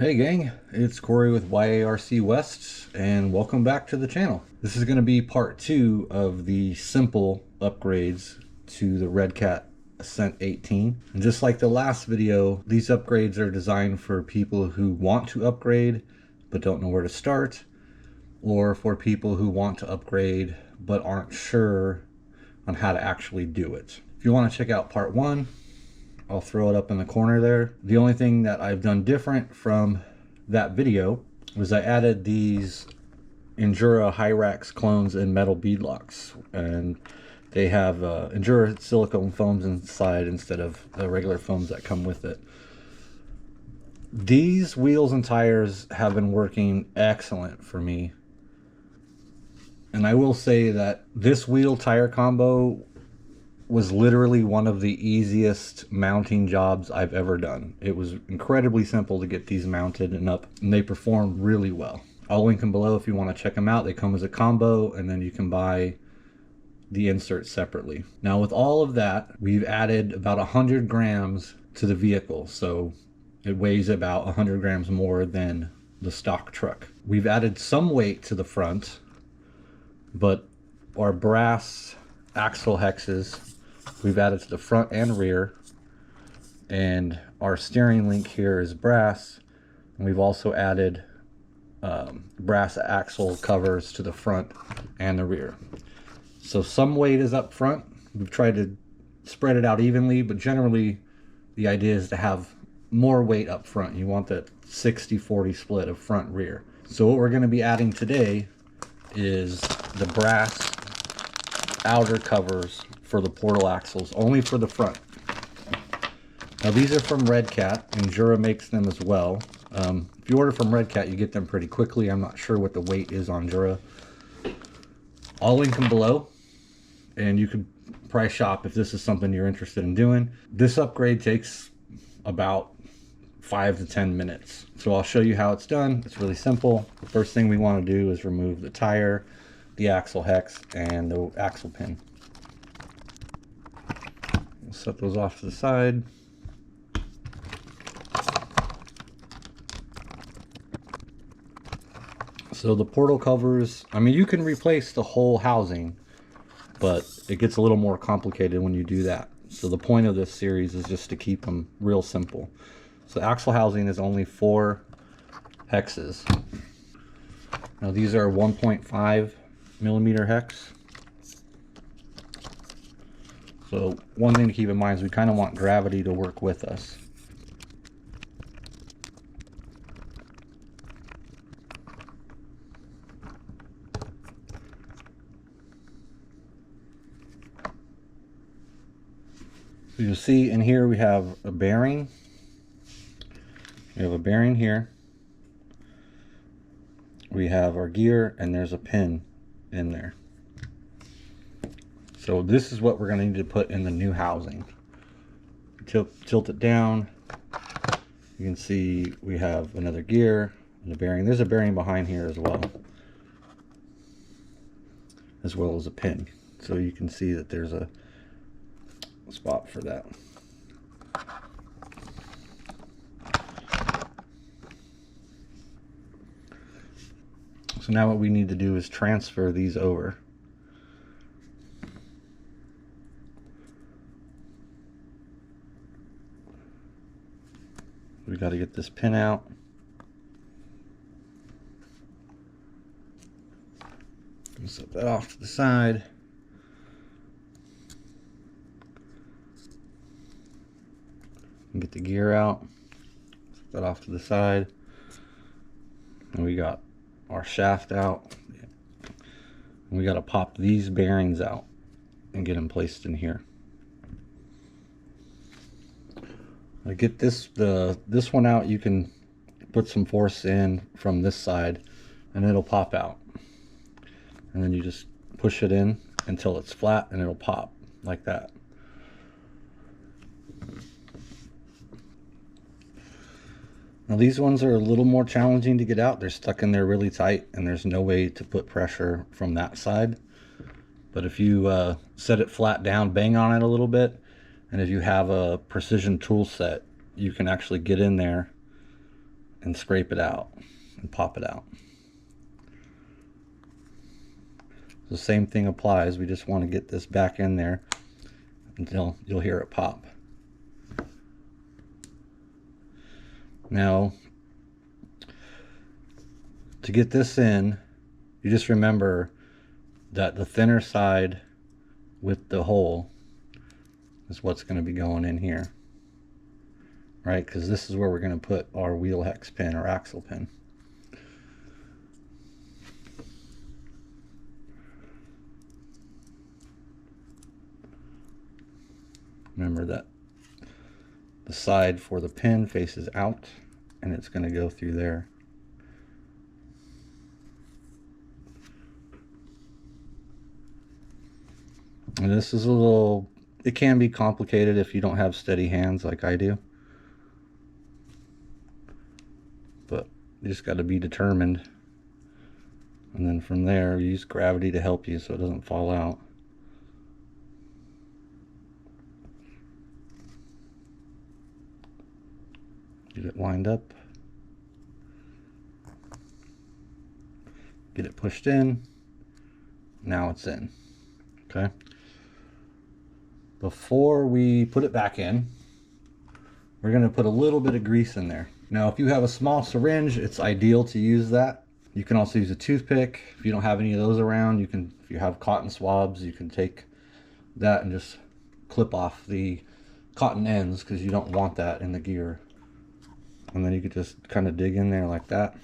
Hey gang, it's Corey with YARC West and welcome back to the channel. This is going to be part 2 of the simple upgrades to the Redcat Ascent18. And just like the last video, these upgrades are designed for people who want to upgrade but don't know where to start, or for people who want to upgrade but aren't sure on how to actually do it. If you want to check out part 1, I'll throw it up in the corner there. The only thing that I've done different from that video was I added these Injora Hyrax clones in metal beadlocks, and they have Injora Silicone foams inside instead of the regular foams that come with it. These wheels and tires have been working excellent for me, and I will say that this wheel tire combo was literally one of the easiest mounting jobs I've ever done. It was incredibly simple to get these mounted and up, and they performed really well. I'll link them below if you want to check them out. They come as a combo, and then you can buy the inserts separately. Now with all of that, we've added about 100 grams to the vehicle, so it weighs about 100 grams more than the stock truck. We've added some weight to the front, but our brass axle hexes we've added to the front and rear, and our steering link here is brass, and we've also added brass axle covers to the front and the rear. So some weight is up front. We've tried to spread it out evenly, but generally the idea is to have more weight up front. You want that 60-40 split of front rear. So what we're going to be adding today is the brass outer covers for the portal axles, only for the front. Now these are from Redcat. Injora makes them as well. If you order from Redcat, you get them pretty quickly. I'm not sure what the weight is on Injora. I'll link them below, and you could price shop if this is something you're interested in doing. This upgrade takes about 5 to 10 minutes. So I'll show you how it's done. It's really simple. The first thing we want to do is remove the tire, the axle hex, and the axle pin. We'll set those off to the side. So the portal covers, I mean, you can replace the whole housing, but it gets a little more complicated when you do that. So the point of this series is just to keep them real simple. So axle housing is only 4 hexes. Now these are 1.5 millimeter hex. So one thing to keep in mind is we kind of want gravity to work with us. So you'll see in here we have a bearing. We have a bearing here. We have our gear, and there's a pin in there. So this is what we're going to need to put in the new housing. Tilt it down. You can see we have another gear and a bearing. There's a bearing behind here as well as a pin. So you can see that there's a spot for that. So now what we need to do is transfer these over. We got to get this pin out. Set that off to the side. And get the gear out. Set that off to the side. And we got our shaft out. And we got to pop these bearings out and get them placed in here. I get this one out. You can put some force in from this side and it'll pop out, and then you just push it in until it's flat and it'll pop like that. Now these ones are a little more challenging to get out. They're stuck in there really tight, and there's no way to put pressure from that side. But if you set it flat down, bang on it a little bit, and if you have a precision tool set, you can actually get in there and scrape it out and pop it out. The same thing applies. We just want to get this back in there until you'll hear it pop. Now, to get this in, you just remember that the thinner side with the hole is what's going to be going in here, right? Because this is where we're going to put our wheel hex pin or axle pin. Remember that the side for the pin faces out, and it's going to go through there. And this is a little, it can be complicated if you don't have steady hands like I do. But you just got to be determined. And then from there, use gravity to help you so it doesn't fall out. Get it lined up. Get it pushed in. Now it's in. Okay. Before we put it back in, we're going to put a little bit of grease in there. Now, if you have a small syringe, it's ideal to use that. You can also use a toothpick. If you don't have any of those around, you can, if you have cotton swabs, you can take that and just clip off the cotton ends because you don't want that in the gear. And then you could just kind of dig in there like that.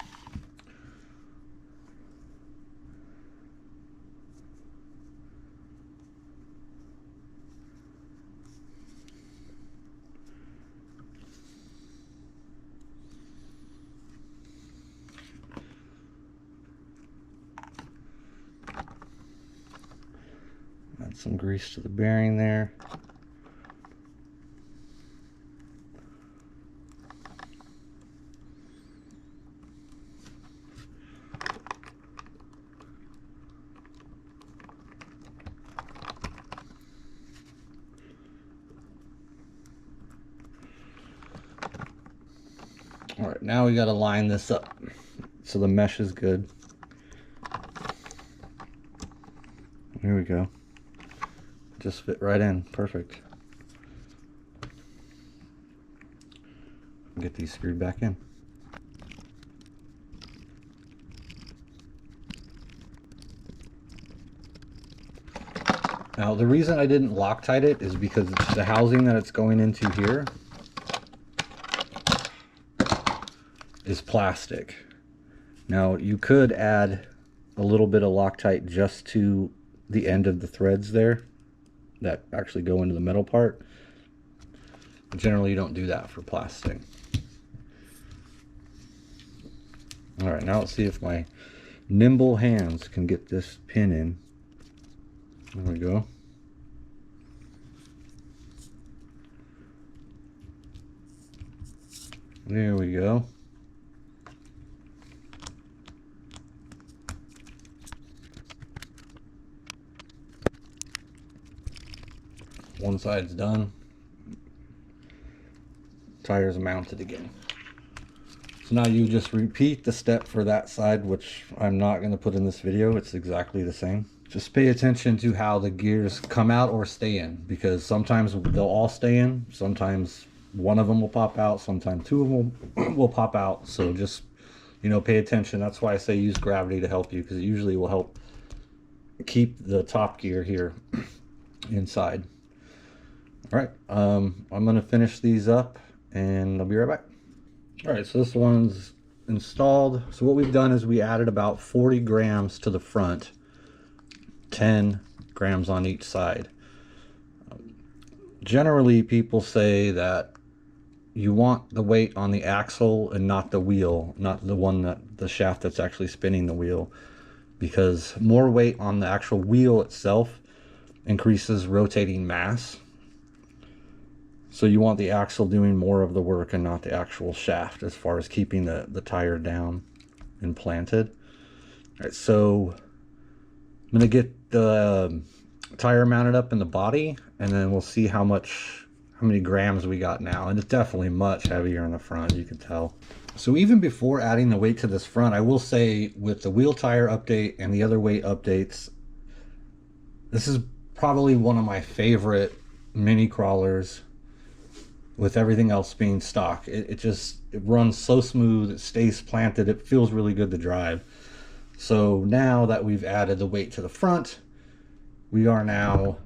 Add some grease to the bearing there. All right, now we got to line this up so the mesh is good. Here we go. Just fit right in, perfect. Get these screwed back in. Now the reason I didn't Loctite it is because the housing that it's going into here is plastic. Now you could add a little bit of Loctite just to the end of the threads there that actually go into the metal part. But generally you don't do that for plastic. All right, now let's see if my nimble hands can get this pin in. There we go. There we go. One side's done. Tire's mounted again. So now you just repeat the step for that side, which I'm not going to put in this video. It's exactly the same. Just pay attention to how the gears come out or stay in, because sometimes they'll all stay in. Sometimes one of them will pop out. Sometimes two of them will pop out. So just, you know, pay attention. That's why I say use gravity to help you, because it usually will help keep the top gear here inside. All right, I'm gonna finish these up and I'll be right back. All right, so this one's installed. So what we've done is we added about 40 grams to the front, 10 grams on each side. Generally, people say that you want the weight on the axle and not the wheel, not the one that the shaft that's actually spinning the wheel, because more weight on the actual wheel itself increases rotating mass. So you want the axle doing more of the work and not the actual shaft as far as keeping the tire down and planted. All right, so I'm going to get the tire mounted up in the body, and then we'll see how how many grams we got now, and it's definitely much heavier in the front, you can tell. So even before adding the weight to this front, I will say with the wheel tire update and the other weight updates, this is probably one of my favorite mini crawlers, with everything else being stock. It runs so smooth, it stays planted, it feels really good to drive. So now that we've added the weight to the front, we are now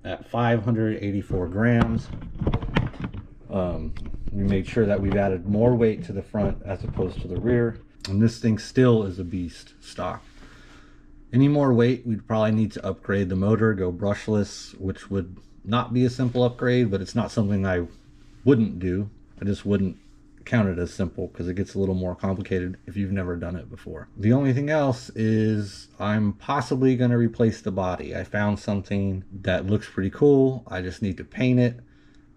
at 584 grams. We made sure that we've added more weight to the front as opposed to the rear, and this thing still is a beast stock. Any more weight, we'd probably need to upgrade the motor, go brushless, which would not be a simple upgrade, but it's not something I wouldn't do. I just wouldn't count it as simple because it gets a little more complicated if you've never done it before. The only thing else is I'm possibly going to replace the body. I found something that looks pretty cool. I just need to paint it,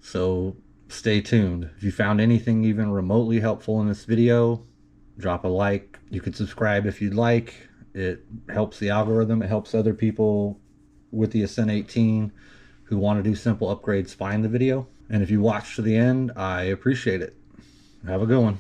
so stay tuned. If you found anything even remotely helpful in this video, drop a like. You could subscribe if you'd like. It helps the algorithm. It helps other people with the Ascent 18 who want to do simple upgrades find the video. And if you watch to the end, I appreciate it. Have a good one.